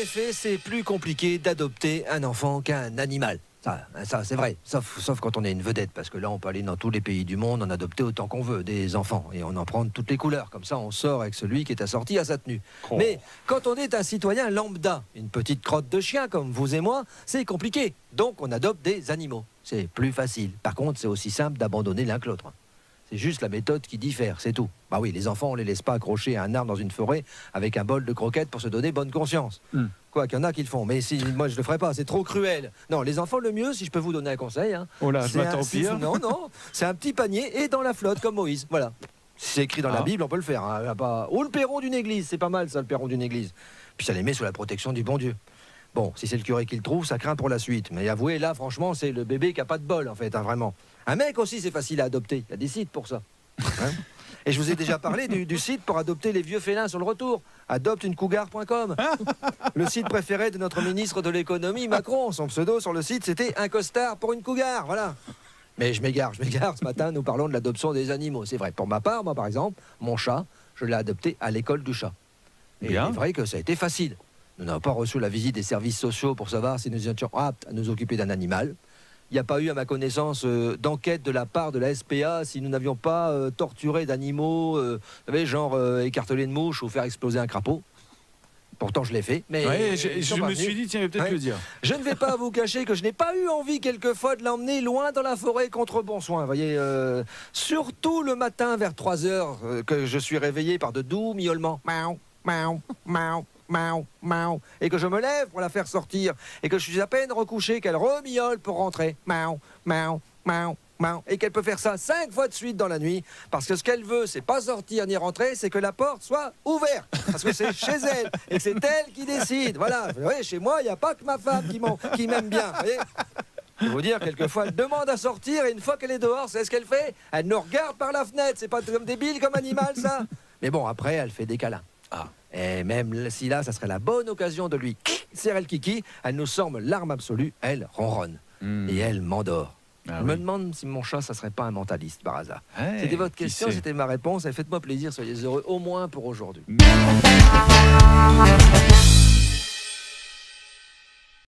effet, c'est plus compliqué d'adopter un enfant qu'un animal. Ça c'est vrai, sauf quand on est une vedette, parce que là, on peut aller dans tous les pays du monde, en adopter autant qu'on veut, des enfants, et on en prend de toutes les couleurs. Comme ça, on sort avec celui qui est assorti à sa tenue. Oh. Mais quand on est un citoyen lambda, une petite crotte de chien comme vous et moi, c'est compliqué. Donc, on adopte des animaux. C'est plus facile. Par contre, c'est aussi simple d'abandonner l'un que l'autre. C'est juste la méthode qui diffère, c'est tout. Bah oui, les enfants, on les laisse pas accrochés à un arbre dans une forêt avec un bol de croquettes pour se donner bonne conscience. Quoi qu'il y en a qui le font, mais si, moi je le ferai pas, c'est trop cruel. Non, les enfants, le mieux, si je peux vous donner un conseil, hein, Oh là, je m'attends au pire. non, c'est un petit panier et dans la flotte comme Moïse, voilà. Si c'est écrit dans la Bible, on peut le faire. Hein, ou le perron d'une église, c'est pas mal ça, le perron d'une église. Puis ça les met sous la protection du bon Dieu. Bon, si c'est le curé qui le trouve, ça craint pour la suite. Mais avouez, là, franchement, c'est le bébé qui a pas de bol, en fait, hein, vraiment. Un mec aussi, c'est facile à adopter. Il y a des sites pour ça. Hein. Et je vous ai déjà parlé du site pour adopter les vieux félins sur le retour. AdopteuneCougar.com. Le site préféré de notre ministre de l'économie, Macron. Son pseudo sur le site, c'était un costard pour une cougar. Voilà. Mais je m'égare. Ce matin, nous parlons de l'adoption des animaux. C'est vrai. Pour ma part, moi, par exemple, mon chat, je l'ai adopté à l'école du chat. Et Bien. c'est vrai que ça a été facile. Nous n'avons pas reçu la visite des services sociaux pour savoir si nous étions aptes à nous occuper d'un animal. Il n'y a pas eu, à ma connaissance, d'enquête de la part de la SPA si nous n'avions pas torturé d'animaux, vous savez, genre écarteler une mouche ou faire exploser un crapaud. Pourtant, je l'ai fait, mais Ouais, ils sont je pas me venus. suis dit, tiens, il va peut-être Ouais. le dire. Je ne vais pas vous cacher que je n'ai pas eu envie quelquefois de l'emmener loin dans la forêt contre bon soin. Vous voyez, surtout le matin vers 3 heures, que je suis réveillé par de doux miaulements. Miaou, miaou, miaou. Miaou, miaou, et que je me lève pour la faire sortir, et que je suis à peine recouché qu'elle remiaule pour rentrer. Miaou, miaou, miaou, miaou, et qu'elle peut faire ça 5 fois de suite dans la nuit, parce que ce qu'elle veut, c'est pas sortir ni rentrer, c'est que la porte soit ouverte, parce que c'est chez elle, et que c'est elle qui décide. Voilà, vous voyez, chez moi, il n'y a pas que ma femme qui m'aime bien, vous voyez. Je vais vous dire, quelquefois, elle demande à sortir, et une fois qu'elle est dehors, c'est ce qu'elle fait. Elle nous regarde par la fenêtre, c'est pas comme débile comme animal, ça. Mais bon, après, elle fait des câlins. Et même si là, ça serait la bonne occasion de lui serrer le kiki, elle nous semble l'arme absolue, elle ronronne. Et elle m'endort. Je me demande si mon chat, ça serait pas un mentaliste par hasard. Hey, C'était votre qui question, sait. c'était ma réponse. Et faites-moi plaisir, soyez heureux, au moins pour aujourd'hui.